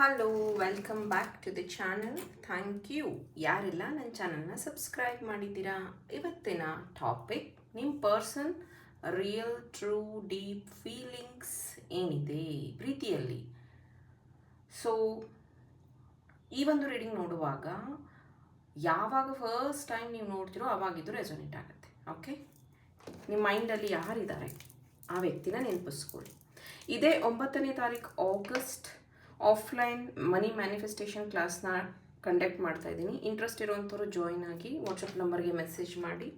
Hello welcome back to the channel. Thank you ಯಾರೆಲ್ಲ ನನ್ನ ಚಾನಲ್ನ ಸಬ್ಸ್ಕ್ರೈಬ್ ಮಾಡಿದ್ದೀರಾ. ಇವತ್ತಿನ ಟಾಪಿಕ್ ನಿಮ್ಮ person real true deep feelings ಏನಿದೆ ಪ್ರೀತಿಯಲ್ಲಿ. ಸೊ ಈ ಒಂದು ರೀಡಿಂಗ್ ನೋಡುವಾಗ ಯಾವಾಗ ಫಸ್ಟ್ ಟೈಮ್ ನೀವು ನೋಡ್ತಿರೋ ಆವಾಗಿದ್ದು ರೆಸೊನೇಟ್ ಆಗುತ್ತೆ. ಓಕೆ, ನಿಮ್ಮ ಮೈಂಡಲ್ಲಿ ಯಾರಿದ್ದಾರೆ ಆ ವ್ಯಕ್ತಿನ ನೆನಪಿಸ್ಕೊಳ್ಳಿ. ಇದೇ 9ನೇ ತಾರೀಕು ಆಗಸ್ಟ್ ಆಫ್ಲೈನ್ ಮನಿ ಮ್ಯಾನಿಫೆಸ್ಟೇಷನ್ ಕ್ಲಾಸ್ನ ಕಂಡಕ್ಟ್ ಮಾಡ್ತಾ ಇದ್ದೀನಿ. ಇಂಟ್ರೆಸ್ಟ್ ಇರೋವಂಥವ್ರು ಜಾಯಿನ್ ಆಗಿ ವಾಟ್ಸಪ್ ನಂಬರ್ಗೆ ಮೆಸೇಜ್ ಮಾಡಿ.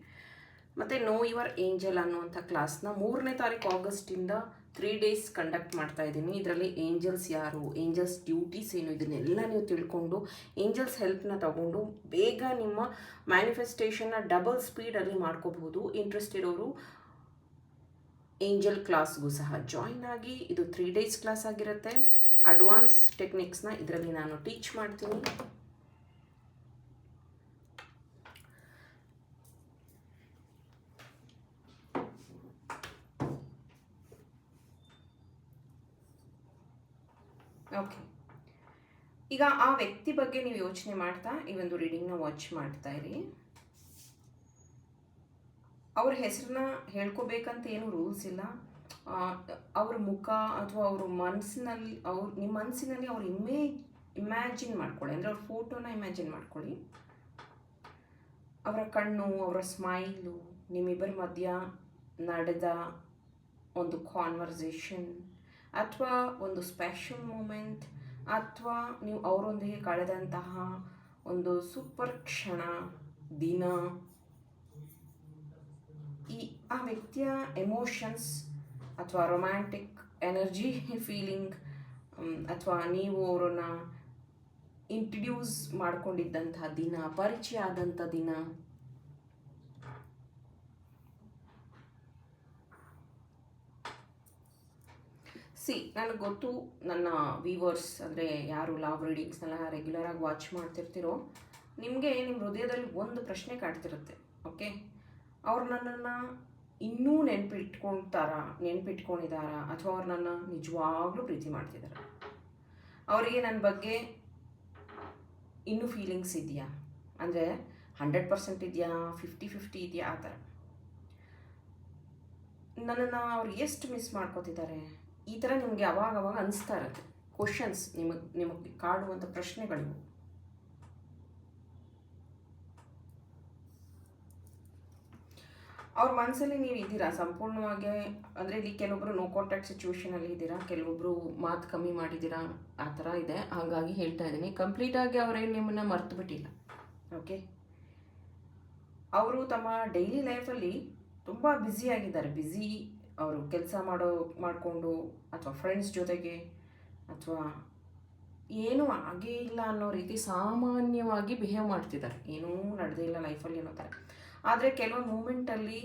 ಮತ್ತು ನೋ ಯುವರ್ ಏಂಜಲ್ ಅನ್ನುವಂಥ ಕ್ಲಾಸ್ನ 3ನೇ ತಾರೀಕು ಆಗಸ್ಟಿಂದ 3 ಡೇಸ್ ಕಂಡಕ್ಟ್ ಮಾಡ್ತಾ ಇದ್ದೀನಿ. ಇದರಲ್ಲಿ ಏಂಜಲ್ಸ್ ಯಾರು, ಏಂಜಲ್ಸ್ ಡ್ಯೂಟೀಸ್ ಏನು, ಇದನ್ನೆಲ್ಲ ನೀವು ತಿಳ್ಕೊಂಡು ಏಂಜಲ್ಸ್ ಹೆಲ್ಪ್ನ ತಗೊಂಡು ಬೇಗ ನಿಮ್ಮ ಮ್ಯಾನಿಫೆಸ್ಟೇಷನ್ನ ಡಬಲ್ ಸ್ಪೀಡಲ್ಲಿ ಮಾಡ್ಕೋಬಹುದು. ಇಂಟ್ರೆಸ್ಟ್ ಇರೋರು ಏಂಜಲ್ ಕ್ಲಾಸ್ಗೂ ಸಹ ಜಾಯಿನ್ ಆಗಿ. ಇದು 3 ಡೇಸ್ ಕ್ಲಾಸ್ ಆಗಿರುತ್ತೆ. ಅಡ್ವಾನ್ಸ್ ಟೆಕ್ನಿಕ್ಸ್ನ ಇದರಲ್ಲಿ ನಾನು ಟೀಚ್ ಮಾಡ್ತೀನಿ. ಓಕೆ, ಈಗ ಆ ವ್ಯಕ್ತಿ ಬಗ್ಗೆ ನೀವು ಯೋಚನೆ ಮಾಡ್ತಾ ಈ ಒಂದು ರೀಡಿಂಗ್ನ ವಾಚ್ ಮಾಡ್ತಾ ಇರಿ. ಅವ್ರ ಹೆಸರನ್ನ ಹೇಳ್ಕೋಬೇಕಂತ ಏನು ರೂಲ್ಸ್ ಇಲ್ಲ. ಅವ್ರ ಮುಖ ಅಥವಾ ಅವ್ರ ಮನಸ್ಸಿನಲ್ಲಿ ನಿಮ್ಮ ಮನಸ್ಸಿನಲ್ಲಿ ಅವ್ರ ಇಮ್ಯಾಜಿನ್ ಮಾಡ್ಕೊಳ್ಳಿ. ಅಂದರೆ ಅವ್ರ ಫೋಟೋನ ಇಮ್ಯಾಜಿನ್ ಮಾಡ್ಕೊಳ್ಳಿ. ಅವರ ಕಣ್ಣು, ಅವರ ಸ್ಮೈಲು, ನಿಮ್ಮಿಬ್ಬರ ಮಧ್ಯ ನಡೆದ ಒಂದು ಕಾನ್ವರ್ಸೇಷನ್ ಅಥವಾ ಒಂದು ಸ್ಪೆಷಲ್ ಮೂಮೆಂಟ್ ಅಥವಾ ನೀವು ಅವರೊಂದಿಗೆ ಕಳೆದಂತಹ ಒಂದು ಸೂಪರ್ ಕ್ಷಣ, ದಿನ, ಆ ವ್ಯಕ್ತಿಯ ಎಮೋಷನ್ಸ್ ಅಥವಾ ರೊಮ್ಯಾಂಟಿಕ್ ಎನರ್ಜಿ ಫೀಲಿಂಗ್ ಅಥವಾ ನೀವು ಅವರನ್ನು ಇಂಟ್ರಡ್ಯೂಸ್ ಮಾಡ್ಕೊಂಡಿದ್ದಂಥ ದಿನ, ಪರಿಚಯ ಆದಂಥ ದಿನ, ನನಗೆ ಗೊತ್ತು ನನ್ನ ವ್ಯೂವರ್ಸ್ ಅಂದರೆ ಯಾರು ಲವ್ ರೀಡಿಂಗ್ಸ್ನೆಲ್ಲ ರೆಗ್ಯುಲರಾಗಿ ವಾಚ್ ಮಾಡ್ತಿರ್ತೀರೋ ನಿಮಗೆ ನಿಮ್ಮ ಹೃದಯದಲ್ಲಿ ಒಂದು ಪ್ರಶ್ನೆ ಕಾಡ್ತಿರುತ್ತೆ. ಓಕೆ, ಅವ್ರು ನನ್ನನ್ನು ಇನ್ನೂ ನೆನಪಿಟ್ಕೊಂಡಿದ್ದಾರಾ ಅಥವಾ ಅವ್ರು ನನ್ನ ನಿಜವಾಗ್ಲೂ ಪ್ರೀತಿ ಮಾಡ್ತಿದ್ದಾರೆ, ಅವರಿಗೆ ನನ್ನ ಬಗ್ಗೆ ಇನ್ನೂ ಫೀಲಿಂಗ್ಸ್ ಇದೆಯಾ, ಅಂದರೆ 100% ಇದೆಯಾ, 50-50 ಇದೆಯಾ, ಆ ಥರ ನನ್ನನ್ನು ಅವ್ರು ಎಷ್ಟು ಮಿಸ್ ಮಾಡ್ಕೋತಿದ್ದಾರೆ, ಈ ಥರ ನಿಮಗೆ ಅವಾಗವಾಗ ಅನಿಸ್ತಾ ಇರುತ್ತೆ. ಕ್ವಶನ್ಸ್ ನಿಮಗೆ ಕಾಡುವಂಥ ಪ್ರಶ್ನೆಗಳು. ಅವ್ರ ಮನಸ್ಸಲ್ಲಿ ನೀವು ಇದ್ದೀರಾ ಸಂಪೂರ್ಣವಾಗಿ. ಅಂದರೆ ಇಲ್ಲಿ ಕೆಲವೊಬ್ಬರು ನೋ ಕಾಂಟ್ಯಾಕ್ಟ್ ಸಿಚುವೇಷನಲ್ಲಿ ಇದ್ದೀರಾ, ಕೆಲವೊಬ್ಬರು ಮಾತು ಕಮ್ಮಿ ಮಾಡಿದ್ದೀರಾ, ಆ ಥರ ಇದೆ. ಹಾಗಾಗಿ ಹೇಳ್ತಾ ಇದ್ದೀನಿ, ಕಂಪ್ಲೀಟಾಗಿ ಅವರೇನು ನಿಮ್ಮನ್ನು ಮರ್ತು ಬಿಟ್ಟಿಲ್ಲ. ಓಕೆ, ಅವರು ತಮ್ಮ ಡೈಲಿ ಲೈಫಲ್ಲಿ ತುಂಬ ಬ್ಯುಸಿಯಾಗಿದ್ದಾರೆ. ಅವರು ಕೆಲಸ ಮಾಡಿಕೊಂಡು ಅಥವಾ ಫ್ರೆಂಡ್ಸ್ ಜೊತೆಗೆ ಅಥವಾ ಏನೂ ಆಗೇ ಇಲ್ಲ ಅನ್ನೋ ರೀತಿ ಸಾಮಾನ್ಯವಾಗಿ ಬಿಹೇವ್ ಮಾಡ್ತಿದ್ದಾರೆ. ಏನೂ ನಡೆದೇ ಇಲ್ಲ ಲೈಫಲ್ಲಿ ಅನ್ನೋ ಥರ. ಆದರೆ ಕೆಲವೊಂದು ಮೂಮೆಂಟಲ್ಲಿ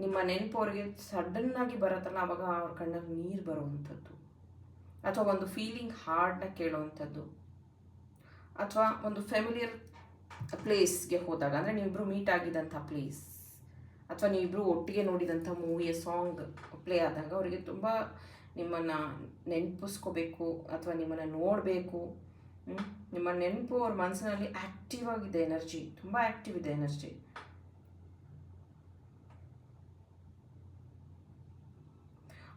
ನಿಮ್ಮ ನೆನಪು ಅವ್ರಿಗೆ ಸಡನ್ನಾಗಿ ಬರುತ್ತಲ್ಲ, ಆವಾಗ ಅವ್ರ ಕಣ್ಣಲ್ಲಿ ನೀರು ಬರುವಂಥದ್ದು ಅಥವಾ ಒಂದು ಫೀಲಿಂಗ್ ಹಾರ್ಡ್ನ ಕೇಳೋವಂಥದ್ದು ಅಥವಾ ಒಂದು ಫೆಮಿಲಿಯರ್ ಪ್ಲೇಸ್ಗೆ ಹೋದಾಗ, ಅಂದರೆ ನೀವಿಬ್ಬರು ಮೀಟ್ ಆಗಿದ್ದಂಥ ಪ್ಲೇಸ್ ಅಥವಾ ನೀವಿಬ್ಬರು ಒಟ್ಟಿಗೆ ನೋಡಿದಂಥ ಮೂವಿಯ ಸಾಂಗ್ ಪ್ಲೇ ಆದಾಗ ಅವರಿಗೆ ತುಂಬ ನಿಮ್ಮನ್ನು ನೆನಪಿಸ್ಕೋಬೇಕು ಅಥವಾ ನಿಮ್ಮನ್ನು ನೋಡಬೇಕು. ನಿಮ್ಮ ನೆನಪು ಅವ್ರ ಮನಸ್ಸಿನಲ್ಲಿ ಆ್ಯಕ್ಟಿವ್ ಆಗಿದೆ, ಎನರ್ಜಿ ತುಂಬ ಆ್ಯಕ್ಟಿವ್ ಇದೆ ಎನರ್ಜಿ.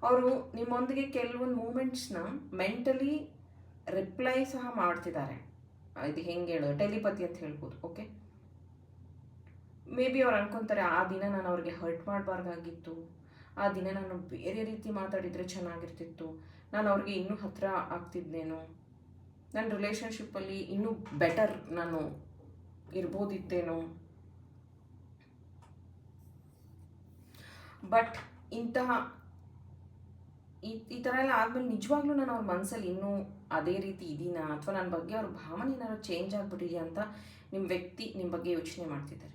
ಅವರು ನಿಮ್ಮೊಂದಿಗೆ ಕೆಲವೊಂದು ಮೂಮೆಂಟ್ಸ್ನ ಮೆಂಟಲಿ ರಿಪ್ಲೈ ಸಹ ಮಾಡ್ತಿದ್ದಾರೆ. ಇದು ಹೆಂಗೆ ಹೇಳೋದು, ಟೆಲಿಪತಿ ಅಂತ ಹೇಳ್ಬೋದು. ಓಕೆ, ಮೇ ಬಿ ಅವ್ರು ಅನ್ಕೊತಾರೆ ಆ ದಿನ ನಾನು ಅವ್ರಿಗೆ ಹರ್ಟ್ ಮಾಡಬಾರ್ದಾಗಿತ್ತು, ಆ ದಿನ ನಾನು ಬೇರೆ ರೀತಿ ಮಾತಾಡಿದರೆ ಚೆನ್ನಾಗಿರ್ತಿತ್ತು, ನಾನು ಅವ್ರಿಗೆ ಇನ್ನೂ ಹತ್ತಿರ ಆಗ್ತಿದ್ನೇನೋ, ನನ್ನ ರಿಲೇಷನ್ಶಿಪ್ಪಲ್ಲಿ ಇನ್ನೂ ಬೆಟರ್ ನಾನು ಇರ್ಬೋದಿತ್ತೇನೋ. ಬಟ್ ಈ ಥರ ಎಲ್ಲ ಆದಮೇಲೆ ನಿಜವಾಗ್ಲೂ ನಾನು ಅವ್ರ ಮನಸ್ಸಲ್ಲಿ ಇನ್ನೂ ಅದೇ ರೀತಿ ಇದೀನಾ ಅಥವಾ ನನ್ನ ಬಗ್ಗೆ ಅವ್ರ ಭಾವನೆ ಏನಾದ್ರು ಚೇಂಜ್ ಆಗಿಬಿಟ್ಟಿದೆಯಾ ಅಂತ ನಿಮ್ಮ ವ್ಯಕ್ತಿ ನಿಮ್ಮ ಬಗ್ಗೆ ಯೋಚನೆ ಮಾಡ್ತಿದ್ದಾರೆ.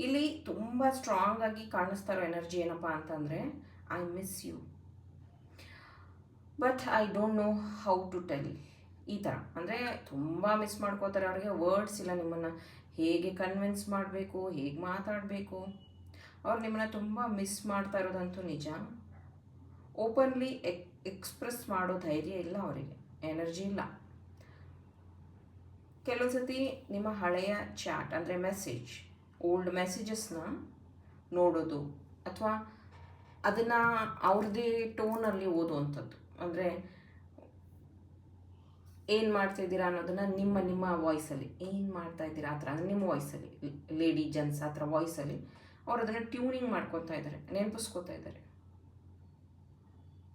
ಇಲ್ಲಿ ತುಂಬ ಸ್ಟ್ರಾಂಗ್ ಆಗಿ ಕಾಣಿಸ್ತಾ ಇರೋ ಎನರ್ಜಿ ಏನಪ್ಪ ಅಂತಂದರೆ, I miss you but I don't know how to tell. ಈ ಥರ ಅಂದರೆ ತುಂಬ ಮಿಸ್ ಮಾಡ್ಕೋತಾರೆ. ಅವ್ರಿಗೆ ವರ್ಡ್ಸ್ ಇಲ್ಲ ನಿಮ್ಮನ್ನು ಹೇಗೆ ಕನ್ವಿನ್ಸ್ ಮಾಡಬೇಕು, ಹೇಗೆ ಮಾತಾಡಬೇಕು. ಅವ್ರು ನಿಮ್ಮನ್ನು ತುಂಬ ಮಿಸ್ ಮಾಡ್ತಾ ಇರೋದಂತೂ ನಿಜ. ಓಪನ್ಲಿ ಎಕ್ಸ್ಪ್ರೆಸ್ ಮಾಡೋ ಧೈರ್ಯ ಇಲ್ಲ ಅವರಿಗೆ. ಎನರ್ಜಿ ಇಲ್ಲ. ಕೆಲವೊಂದು ಸತಿ ನಿಮ್ಮ ಹಳೆಯ ಚಾಟ್ ಅಂದರೆ ಮೆಸೇಜ್, ಓಲ್ಡ್ ಮೆಸೇಜಸ್ನ ನೋಡೋದು ಅಥವಾ ಅದನ್ನು ಅವ್ರದ್ದೇ ಟೋನಲ್ಲಿ ಓದುವಂಥದ್ದು. ಅಂದರೆ ಏನು ಮಾಡ್ತಾಯಿದ್ದೀರಾ ಅನ್ನೋದನ್ನು ನಿಮ್ಮ ವಾಯ್ಸಲ್ಲಿ, ಏನು ಮಾಡ್ತಾಯಿದ್ದೀರಾ ಆ ಥರ ಅಂದರೆ ನಿಮ್ಮ ವಾಯ್ಸಲ್ಲಿ, ಲೇಡಿ ಜೆಂಟ್ಸ್ ಆ ಥರ ವಾಯ್ಸಲ್ಲಿ ಅವ್ರು ಅದನ್ನು ಟ್ಯೂನಿಂಗ್ ಮಾಡ್ಕೊತಾ ಇದ್ದಾರೆ, ನೆನಪಿಸ್ಕೋತಾ ಇದ್ದಾರೆ.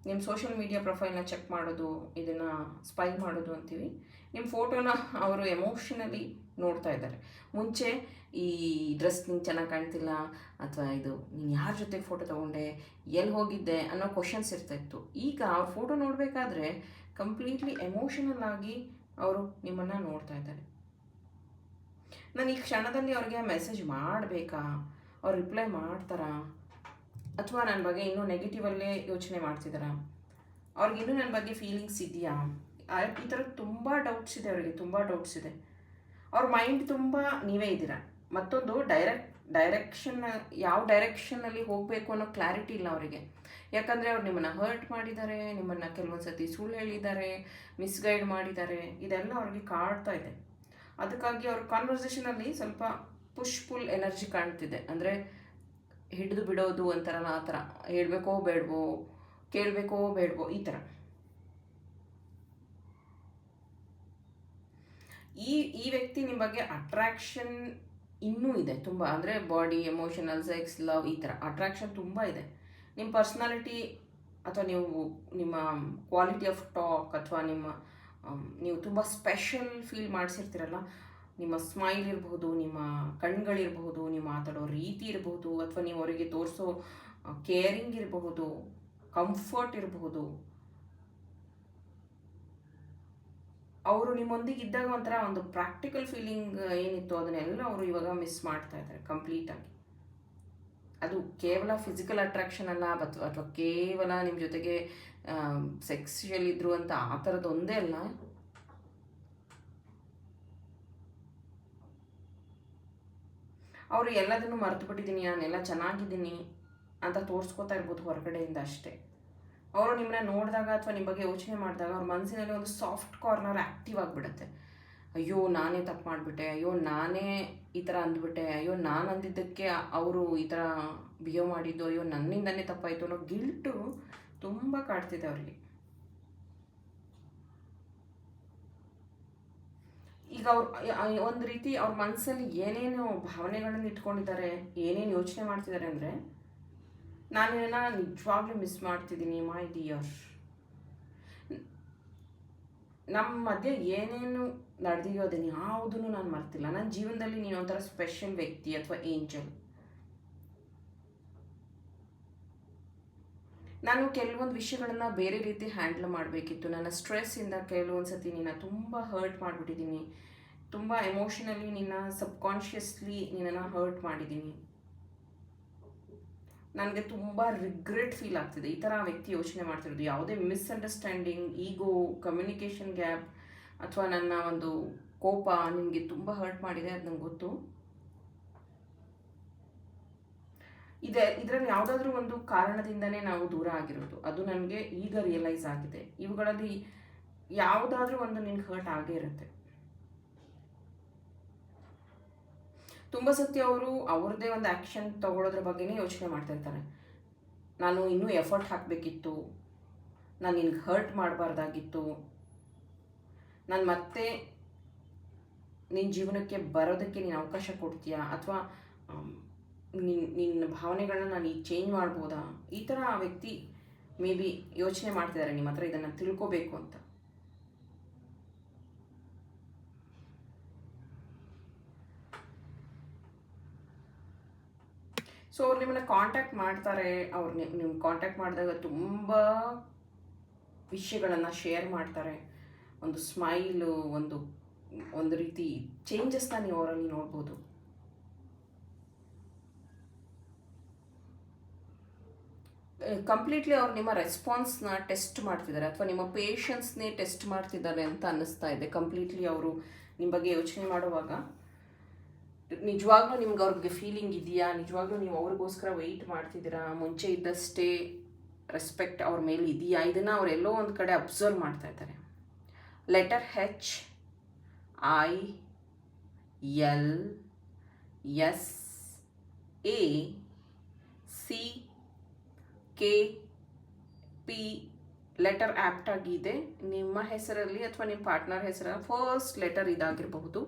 ನಿಮ್ಮ ಸೋಷಿಯಲ್ ಮೀಡಿಯಾ ಪ್ರೊಫೈಲ್ನ ಚೆಕ್ ಮಾಡೋದು, ಇದನ್ನು ಸ್ಪೈ ಮಾಡೋದು ಅಂತೀವಿ. ನಿಮ್ಮ ಫೋಟೋನ ಅವರು ಎಮೋಷನಲಿ ನೋಡ್ತಾ ಇದ್ದಾರೆ. ಮುಂಚೆ ಈ ಡ್ರೆಸ್ ನಿಂಗೆ ಚೆನ್ನಾಗಿ ಕಾಣ್ತಿಲ್ಲ, ಅಥವಾ ಇದು ನೀನು ಯಾರ ಜೊತೆಗೆ ಫೋಟೋ ತೊಗೊಂಡೆ, ಎಲ್ಲಿ ಹೋಗಿದ್ದೆ ಅನ್ನೋ ಕ್ವಶನ್ಸ್ ಇರ್ತಾಯಿತ್ತು. ಈಗ ಅವ್ರ ಫೋಟೋ ನೋಡಬೇಕಾದ್ರೆ ಕಂಪ್ಲೀಟ್ಲಿ ಎಮೋಷನಲ್ ಆಗಿ ಅವರು ನಿಮ್ಮನ್ನು ನೋಡ್ತಾ ಇದ್ದಾರೆ. ನಾನು ಈ ಕ್ಷಣದಲ್ಲಿ ಅವ್ರಿಗೆ ಮೆಸೇಜ್ ಮಾಡಬೇಕಾ, ಅವ್ರು ರಿಪ್ಲೈ ಮಾಡ್ತಾರಾ, ಅಥವಾ ನನ್ನ ಬಗ್ಗೆ ಇನ್ನೂ ನೆಗೆಟಿವಲ್ಲೇ ಯೋಚನೆ ಮಾಡ್ತಿದ್ದಾರಾ, ಅವ್ರಿಗಿನ್ನೂ ನನ್ನ ಬಗ್ಗೆ ಫೀಲಿಂಗ್ಸ್ ಇದೆಯಾ, ಈ ಥರ ತುಂಬ ಡೌಟ್ಸ್ ಇದೆ ಅವರಿಗೆ, ತುಂಬ ಡೌಟ್ಸ್ ಇದೆ. ಅವ್ರ ಮೈಂಡ್ ತುಂಬ ನೀವೇ ಇದ್ದೀರಾ. ಮತ್ತೊಂದು ಡೈರೆಕ್ಷನ್, ಯಾವ ಡೈರೆಕ್ಷನಲ್ಲಿ ಹೋಗಬೇಕು ಅನ್ನೋ ಕ್ಲಾರಿಟಿ ಇಲ್ಲ ಅವರಿಗೆ. ಯಾಕಂದರೆ ಅವ್ರು ನಿಮ್ಮನ್ನು ಹರ್ಟ್ ಮಾಡಿದ್ದಾರೆ, ನಿಮ್ಮನ್ನು ಕೆಲವೊಂದು ಸತಿ ಸುಳ್ಳು ಹೇಳಿದ್ದಾರೆ, ಮಿಸ್ಗೈಡ್ ಮಾಡಿದ್ದಾರೆ, ಇದೆಲ್ಲ ಅವ್ರಿಗೆ ಕಾಡ್ತಾ ಇದೆ. ಅದಕ್ಕಾಗಿ ಅವ್ರ ಕಾನ್ವರ್ಸೇಷನಲ್ಲಿ ಸ್ವಲ್ಪ ಪುಷ್ ಪುಲ್ ಎನರ್ಜಿ ಕಾಣ್ತಿದೆ. ಅಂದರೆ ಹಿಡಿದು ಬಿಡೋದು ಅಂತಾರಲ್ಲ ಆ ಥರ, ಹೇಳಬೇಕೋ ಬೇಡವೋ, ಕೇಳಬೇಕೋ ಬೇಡವೋ, ಈ ಥರ. ಈ ವ್ಯಕ್ತಿ ನಿಮ್ಮ ಬಗ್ಗೆ ಅಟ್ರಾಕ್ಷನ್ ಇನ್ನೂ ಇದೆ ತುಂಬ. ಅಂದರೆ ಬಾಡಿ, ಎಮೋಷನಲ್, ಸೆಕ್ಸ್, ಲವ್, ಈ ಥರ ಅಟ್ರಾಕ್ಷನ್ ತುಂಬ ಇದೆ. ನಿಮ್ಮ ಪರ್ಸ್ನಾಲಿಟಿ ಅಥವಾ ನಿಮ್ಮ ಕ್ವಾಲಿಟಿ ಆಫ್ ಟಾಕ್ ಅಥವಾ ನೀವು ತುಂಬ ಸ್ಪೆಷಲ್ ಫೀಲ್ ಮಾಡಿಸಿರ್ತೀರಲ್ಲ, ನಿಮ್ಮ ಸ್ಮೈಲ್ ಇರಬಹುದು, ನಿಮ್ಮ ಕಣ್ಗಳಿರಬಹುದು, ನೀವು ಮಾತಾಡೋ ರೀತಿ ಇರಬಹುದು, ಅಥವಾ ನೀವು ಅವರಿಗೆ ತೋರಿಸೋ ಕೇರಿಂಗ್ ಇರಬಹುದು, ಕಂಫರ್ಟ್ ಇರಬಹುದು. ಅವರು ನಿಮ್ಮೊಂದಿಗೆ ಇದ್ದಾಗ ಒಂಥರ ಒಂದು ಪ್ರಾಕ್ಟಿಕಲ್ ಫೀಲಿಂಗ್ ಏನಿತ್ತು ಅದನ್ನೆಲ್ಲ ಅವರು ಇವಾಗ ಮಿಸ್ ಮಾಡ್ತಾ ಇದ್ದಾರೆ ಕಂಪ್ಲೀಟಾಗಿ. ಅದು ಕೇವಲ ಫಿಸಿಕಲ್ ಅಟ್ರಾಕ್ಷನ್ ಅಲ್ಲ, ಅಥವಾ ಕೇವಲ ನಿಮ್ಮ ಜೊತೆಗೆ ಸೆಕ್ಸುಯಲ್ ಇದ್ರು ಅಂತ ಆ ಥರದ್ದು ಒಂದೇ ಅಲ್ಲ. ಅವರು ಎಲ್ಲದನ್ನು ಮರೆತು ಬಿಟ್ಟಿದ್ದೀನಿ, ನಾನೆಲ್ಲ ಚೆನ್ನಾಗಿದ್ದೀನಿ ಅಂತ ತೋರಿಸ್ಕೋತಾ ಇರ್ಬೋದು ಹೊರಗಡೆಯಿಂದ ಅಷ್ಟೇ. ಅವರು ನಿಮ್ಮನ್ನ ನೋಡಿದಾಗ ಅಥವಾ ನಿಮ್ಮ ಬಗ್ಗೆ ಯೋಚನೆ ಮಾಡಿದಾಗ ಅವ್ರ ಮನಸ್ಸಿನಲ್ಲಿ ಒಂದು ಸಾಫ್ಟ್ ಕಾರ್ನರ್ ಆ್ಯಕ್ಟಿವ್ ಆಗಿಬಿಡುತ್ತೆ. ಅಯ್ಯೋ ನಾನೇ ತಪ್ಪು ಮಾಡಿಬಿಟ್ಟೆ, ಅಯ್ಯೋ ನಾನೇ ಈ ಥರ ಅಂದ್ಬಿಟ್ಟೆ, ಅಯ್ಯೋ ನಾನು ಅಂದಿದ್ದಕ್ಕೆ ಅವರು ಈ ಥರ ಬಿಹೇವ್ ಮಾಡಿದ್ದು, ಅಯ್ಯೋ ನನ್ನಿಂದನೇ ತಪ್ಪಾಯಿತು ಅನ್ನೋ ಗಿಲ್ಟು ತುಂಬ ಕಾಡ್ತಿದೆ ಅವರಿಗೆ. ಈಗ ಅವ್ರು ಒಂದು ರೀತಿ ಅವ್ರ ಮನಸ್ಸಲ್ಲಿ ಏನೇನು ಭಾವನೆಗಳನ್ನು ಇಟ್ಕೊಂಡಿದ್ದಾರೆ, ಏನೇನು ಯೋಚನೆ ಮಾಡ್ತಿದ್ದಾರೆ ಅಂದರೆ, ನಾನು ನಿಜವಾಗ್ಲೂ ಮಿಸ್ ಮಾಡ್ತಿದ್ದೀನಿ ಮೈ ಡಿಯರ್. ನಮ್ಮ ಮಧ್ಯೆ ಏನೇನು ನಡೆದಿದೆಯೋ ಅದನ್ನು ಯಾವುದನ್ನು ನಾನು ಮರ್ತಿಲ್ಲ. ನನ್ನ ಜೀವನದಲ್ಲಿ ನೀನು ಒಂಥರ ಸ್ಪೆಷಲ್ ವ್ಯಕ್ತಿ ಅಥವಾ ಏಂಜಲ್. ನಾನು ಕೆಲವೊಂದು ವಿಷಯಗಳನ್ನು ಬೇರೆ ರೀತಿ ಹ್ಯಾಂಡಲ್ ಮಾಡಬೇಕಿತ್ತು. ನನ್ನ ಸ್ಟ್ರೆಸ್ಸಿಂದ ಕೆಲವೊಂದು ಸತಿ ನಿನ್ನ ತುಂಬ ಹರ್ಟ್ ಮಾಡಿಬಿಟ್ಟಿದ್ದೀನಿ, ತುಂಬ ಎಮೋಷನಲಿ ನಿನ್ನ ಸಬ್ಕಾನ್ಷಿಯಸ್ಲಿ ನಿನ್ನನ್ನು ಹರ್ಟ್ ಮಾಡಿದ್ದೀನಿ, ನನಗೆ ತುಂಬ ರಿಗ್ರೆಟ್ ಫೀಲ್ ಆಗ್ತಿದೆ. ಈ ಥರ ವ್ಯಕ್ತಿ ಯೋಚನೆ ಮಾಡ್ತಿರೋದು. ಯಾವುದೇ ಮಿಸ್ಅಂಡರ್ಸ್ಟ್ಯಾಂಡಿಂಗ್, ಈಗೋ, ಕಮ್ಯುನಿಕೇಷನ್ ಗ್ಯಾಪ್ ಅಥವಾ ನನ್ನ ಒಂದು ಕೋಪ ನಿಮಗೆ ತುಂಬ ಹರ್ಟ್ ಮಾಡಿದೆ, ಅದು ನಂಗೆ ಗೊತ್ತು. ಇದರಲ್ಲಿ ಯಾವುದಾದ್ರೂ ಒಂದು ಕಾರಣದಿಂದನೇ ನಾವು ದೂರ ಆಗಿರೋದು, ಅದು ನನಗೆ ಈಗ ರಿಯಲೈಸ್ ಆಗಿದೆ. ಇವುಗಳಲ್ಲಿ ಯಾವುದಾದ್ರೂ ಒಂದು ನಿನ್ಗೆ ಹರ್ಟ್ ಆಗೇ ಇರುತ್ತೆ. ತುಂಬ ಸತಿ ಅವರು ಅವ್ರದ್ದೇ ಒಂದು ಆ್ಯಕ್ಷನ್ ತಗೊಳ್ಳೋದ್ರ ಬಗ್ಗೆನೇ ಯೋಚನೆ ಮಾಡ್ತಿರ್ತಾರೆ. ನಾನು ಇನ್ನೂ ಎಫರ್ಟ್ ಹಾಕಬೇಕಿತ್ತು, ನಾನು ನಿನ್ಗೆ ಹರ್ಟ್ ಮಾಡಬಾರ್ದಾಗಿತ್ತು, ನಾನು ಮತ್ತೆ ನಿನ್ನ ಜೀವನಕ್ಕೆ ಬರೋದಕ್ಕೆ ನೀನು ಅವಕಾಶ ಕೊಡ್ತೀಯಾ, ಅಥವಾ ನಿನ್ನ ಭಾವನೆಗಳನ್ನ ನಾನು ಈಗ ಚೇಂಜ್ ಮಾಡ್ಬೋದಾ, ಈ ಥರ ಆ ವ್ಯಕ್ತಿ ಮೇ ಬಿ ಯೋಚನೆ ಮಾಡ್ತಿದ್ದಾರೆ ನಿಮ್ಮ ಹತ್ರ ಇದನ್ನು ತಿಳ್ಕೋಬೇಕು ಅಂತ. ಸೊ ಅವ್ರು ನಿಮ್ಮನ್ನು ಕಾಂಟ್ಯಾಕ್ಟ್ ಮಾಡ್ತಾರೆ. ಅವ್ರು ನಿಮ್ಮ ಕಾಂಟ್ಯಾಕ್ಟ್ ಮಾಡಿದಾಗ ತುಂಬ ವಿಷಯಗಳನ್ನು ಶೇರ್ ಮಾಡ್ತಾರೆ. ಒಂದು ಸ್ಮೈಲು, ಒಂದು ರೀತಿ ಚೇಂಜಸ್ನ ನೀವು ಅವರಲ್ಲಿ ನೋಡ್ಬೋದು. ಕಂಪ್ಲೀಟ್ಲಿ ಅವ್ರು ನಿಮ್ಮ ರೆಸ್ಪಾನ್ಸ್ನ ಟೆಸ್ಟ್ ಮಾಡ್ತಿದ್ದಾರೆ, ಅಥವಾ ನಿಮ್ಮ ಪೇಷನ್ಸ್ನೇ ಟೆಸ್ಟ್ ಮಾಡ್ತಿದ್ದಾರೆ ಅಂತ ಅನ್ನಿಸ್ತಾ ಇದೆ. ಕಂಪ್ಲೀಟ್ಲಿ ಅವರು ನಿಮ್ಮ ಬಗ್ಗೆ ಯೋಚನೆ ಮಾಡುವಾಗ ನಿಜವಾಗ್ಲೂ ನಿಮ್ಗೆ ಅವ್ರಿಗೆ ಫೀಲಿಂಗ್ ಇದೆಯಾ, ನಿಜವಾಗ್ಲೂ ನೀವು ಅವ್ರಿಗೋಸ್ಕರ ವೆಯ್ಟ್ ಮಾಡ್ತಿದ್ದೀರಾ, ಮುಂಚೆ ಇದ್ದಷ್ಟೇ ರೆಸ್ಪೆಕ್ಟ್ ಅವ್ರ ಮೇಲೆ ಇದೆಯಾ, ಇದನ್ನು ಅವರೆಲ್ಲೋ ಒಂದು ಕಡೆ ಅಬ್ಸರ್ವ್ ಮಾಡ್ತಾ ಇದ್ದಾರೆ. Letter H, I, L, S, A, C, K, P letter apt ಆಗಿದೆ. ನಿಮ್ಮ ಹೆಸರಲ್ಲಿ ಅಥವಾ ನಿಮ್ಮ ಪಾರ್ಟ್ನರ್ ಹೆಸರ ಫಸ್ಟ್ ಲೆಟರ್ ಇದಾಗಿರಬಹುದು.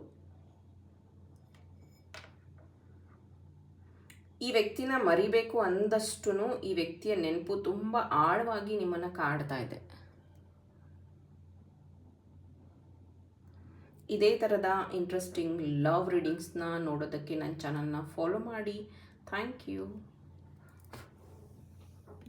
ಈ ವ್ಯಕ್ತಿನ ಮರಿಬೇಕು ಅಂದಷ್ಟು ಈ ವ್ಯಕ್ತಿಯ ನೆನಪು ತುಂಬ ಆಳವಾಗಿ ನಿಮ್ಮನ್ನು ಕಾಡ್ತಾ ಇದೆ. ಇದೇ ಥರದ ಇಂಟ್ರೆಸ್ಟಿಂಗ್ ಲವ್ ರೀಡಿಂಗ್ಸ್ನ ನೋಡೋದಕ್ಕೆ ನನ್ನ ಚಾನಲ್ನ ಫಾಲೋ ಮಾಡಿ. Thank you.